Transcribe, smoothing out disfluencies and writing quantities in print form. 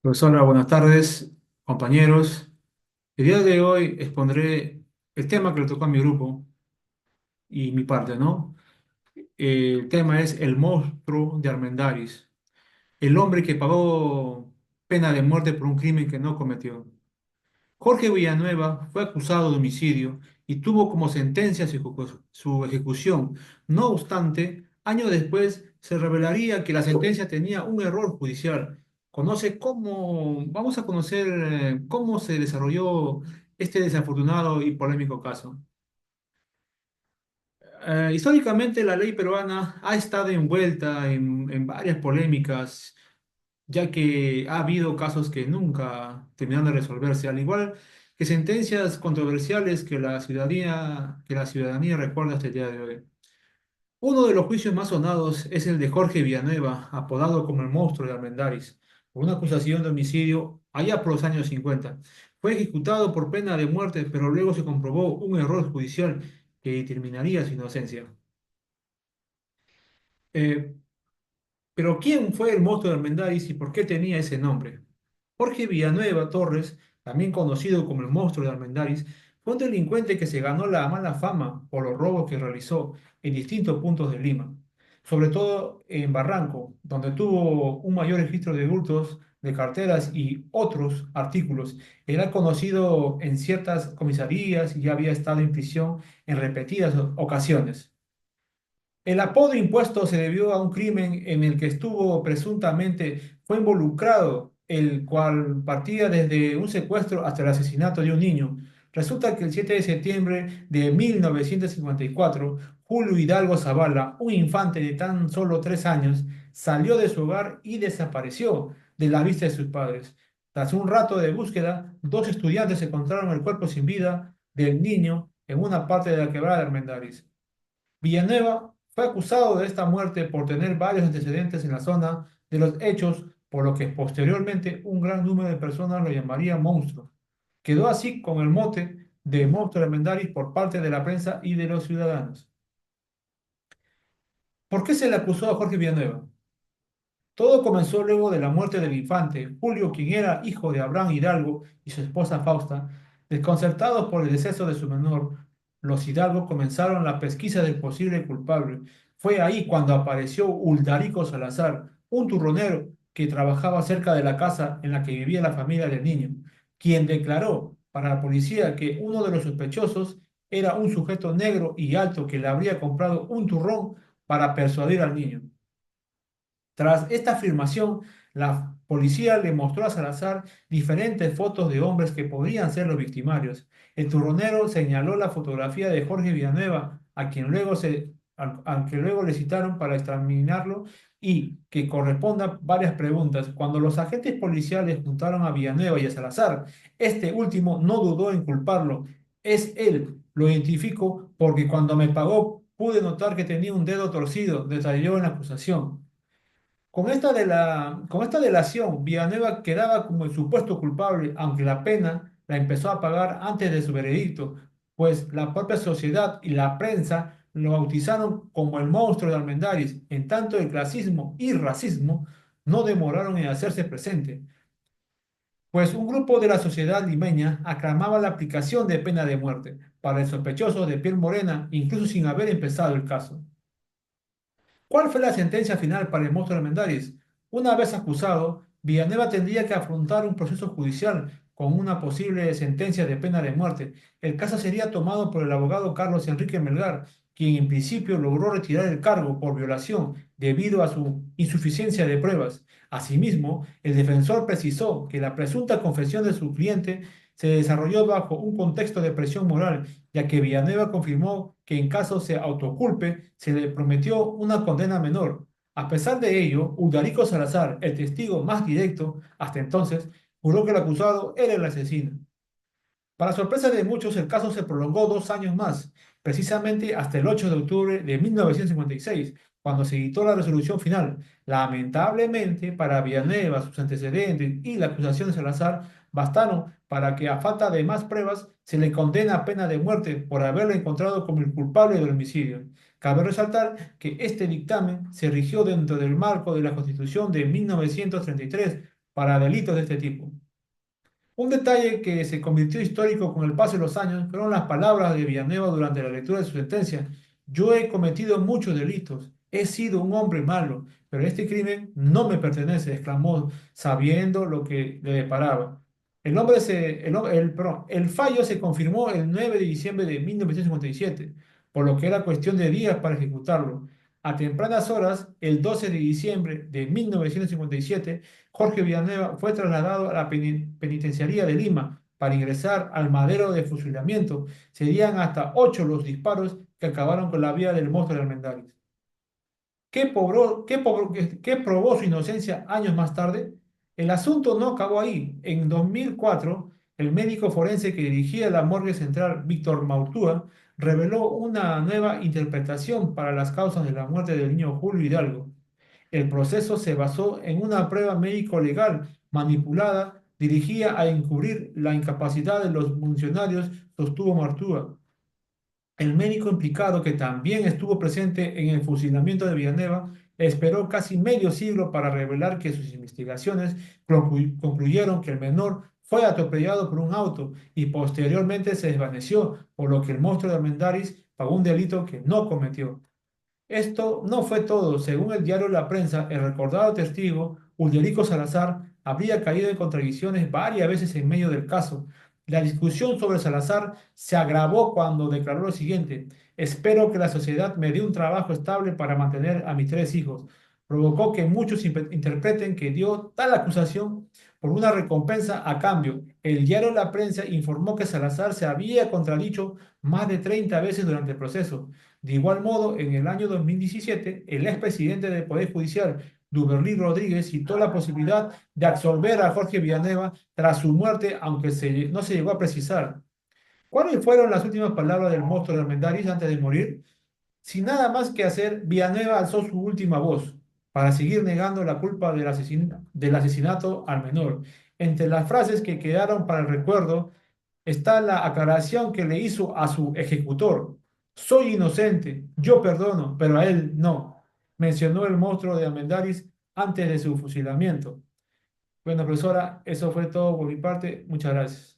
Profesora, buenas tardes, compañeros. El día de hoy expondré el tema que le tocó a mi grupo y mi parte, ¿no? El tema es el monstruo de Armendáriz, el hombre que pagó pena de muerte por un crimen que no cometió. Jorge Villanueva fue acusado de homicidio y tuvo como sentencia su ejecución. No obstante, años después se revelaría que la sentencia tenía un error judicial. Vamos a conocer cómo se desarrolló este desafortunado y polémico caso. Históricamente la ley peruana ha estado envuelta en varias polémicas ya que ha habido casos que nunca terminaron de resolverse, al igual que sentencias controversiales que la ciudadanía recuerda hasta el día de hoy. Uno de los juicios más sonados es el de Jorge Villanueva, apodado como el monstruo de Armendáriz, por una acusación de homicidio allá por los años 50. Fue ejecutado por pena de muerte, pero luego se comprobó un error judicial que determinaría su inocencia. Eh, Pero ¿quién fue el monstruo de Armendáriz y por qué tenía ese nombre? Jorge Villanueva Torres, también conocido como el monstruo de Armendáriz, fue un delincuente que se ganó la mala fama por los robos que realizó en distintos puntos de Lima, sobre todo en Barranco, donde tuvo un mayor registro de hurtos, de carteras y otros artículos. Era conocido en ciertas comisarías y ya había estado en prisión en repetidas ocasiones. El apodo impuesto se debió a un crimen en el que estuvo presuntamente fue involucrado, el cual partía desde un secuestro hasta el asesinato de un niño. Resulta que el 7 de septiembre de 1954, Julio Hidalgo Zavala, un infante de tan solo 3 años, salió de su hogar y desapareció de la vista de sus padres. Tras un rato de búsqueda, dos estudiantes encontraron el cuerpo sin vida del niño en una parte de la quebrada de Armendáriz. Villanueva fue acusado de esta muerte por tener varios antecedentes en la zona de los hechos, por lo que posteriormente un gran número de personas lo llamaría monstruo. Quedó así con el mote de monstruo de Armendáriz por parte de la prensa y de los ciudadanos. ¿Por qué se le acusó a Jorge Villanueva? Todo comenzó luego de la muerte del infante, Julio, quien era hijo de Abraham Hidalgo y su esposa Fausta. Desconcertados por el deceso de su menor, los Hidalgo comenzaron la pesquisa del posible culpable. Fue ahí cuando apareció Uldarico Salazar, un turronero que trabajaba cerca de la casa en la que vivía la familia del niño, quien declaró para la policía que uno de los sospechosos era un sujeto negro y alto que le habría comprado un turrón para persuadir al niño. Tras esta afirmación, la policía le mostró a Salazar diferentes fotos de hombres que podrían ser los victimarios. El turronero señaló la fotografía de Jorge Villanueva, al que luego le citaron para examinarlo y que corresponda varias preguntas. Cuando los agentes policiales juntaron a Villanueva y a Salazar, este último no dudó en culparlo. Es él, lo identifico porque cuando me pagó pude notar que tenía un dedo torcido, detalló en la acusación. Con esta delación, Villanueva quedaba como el supuesto culpable, aunque la pena la empezó a pagar antes de su veredicto, pues la propia sociedad y la prensa lo bautizaron como el monstruo de Armendáriz, en tanto el clasismo y racismo no demoraron en hacerse presente, pues un grupo de la sociedad limeña aclamaba la aplicación de pena de muerte para el sospechoso de piel morena, incluso sin haber empezado el caso. ¿Cuál fue la sentencia final para el monstruo Armendáriz? Una vez acusado, Villanueva tendría que afrontar un proceso judicial con una posible sentencia de pena de muerte. El caso sería tomado por el abogado Carlos Enrique Melgar, quien en principio logró retirar el cargo por violación debido a su insuficiencia de pruebas. Asimismo, el defensor precisó que la presunta confesión de su cliente se desarrolló bajo un contexto de presión moral, ya que Villanueva confirmó que en caso se autoculpe, se le prometió una condena menor. A pesar de ello, Udarico Salazar, el testigo más directo hasta entonces, juró que el acusado era el asesino. Para sorpresa de muchos, el caso se prolongó 2 años más, precisamente hasta el 8 de octubre de 1956, cuando se dictó la resolución final. Lamentablemente, para Villanueva, sus antecedentes y la acusación de Salazar bastaron para que, a falta de más pruebas, se le condene a pena de muerte por haberle encontrado como el culpable del homicidio. Cabe resaltar que este dictamen se rigió dentro del marco de la Constitución de 1933, para delitos de este tipo. Un detalle que se convirtió histórico con el paso de los años fueron las palabras de Villanueva durante la lectura de su sentencia. Yo he cometido muchos delitos, he sido un hombre malo, pero este crimen no me pertenece, exclamó, sabiendo lo que le deparaba. El fallo se confirmó el 9 de diciembre de 1957, por lo que era cuestión de días para ejecutarlo. A tempranas horas, el 12 de diciembre de 1957, Jorge Villanueva fue trasladado a la penitenciaría de Lima para ingresar al madero de fusilamiento. Serían hasta 8 los disparos que acabaron con la vida del monstruo de Armendáriz. ¿Qué probó su inocencia años más tarde? El asunto no acabó ahí. En 2004, el médico forense que dirigía la morgue central, Víctor Maurtúa, reveló una nueva interpretación para las causas de la muerte del niño Julio Hidalgo. El proceso se basó en una prueba médico-legal manipulada dirigida a encubrir la incapacidad de los funcionarios, sostuvo Martúa. El médico implicado, que también estuvo presente en el fusilamiento de Villanueva, esperó casi medio siglo para revelar que sus investigaciones concluyeron que el menor fue atropellado por un auto y posteriormente se desvaneció, por lo que el monstruo de Armendáriz pagó un delito que no cometió. Esto no fue todo. Según el diario La Prensa, el recordado testigo, Ulderico Salazar, habría caído en contradicciones varias veces en medio del caso. La discusión sobre Salazar se agravó cuando declaró lo siguiente: espero que la sociedad me dé un trabajo estable para mantener a mis 3 hijos. Provocó que muchos interpreten que dio tal acusación por una recompensa a cambio. El diario La Prensa informó que Salazar se había contradicho más de 30 veces durante el proceso. De igual modo, en el año 2017, el expresidente del Poder Judicial, Duberlí Rodríguez, citó la posibilidad de absolver a Jorge Villanueva tras su muerte, aunque no se llegó a precisar. ¿Cuáles fueron las últimas palabras del monstruo de Armendáriz antes de morir? Sin nada más que hacer, Villanueva alzó su última voz para seguir negando la culpa del asesinato al menor. Entre las frases que quedaron para el recuerdo está la aclaración que le hizo a su ejecutor. Soy inocente, yo perdono, pero a él no, mencionó el monstruo de Armendáriz antes de su fusilamiento. Bueno, profesora, eso fue todo por mi parte. Muchas gracias.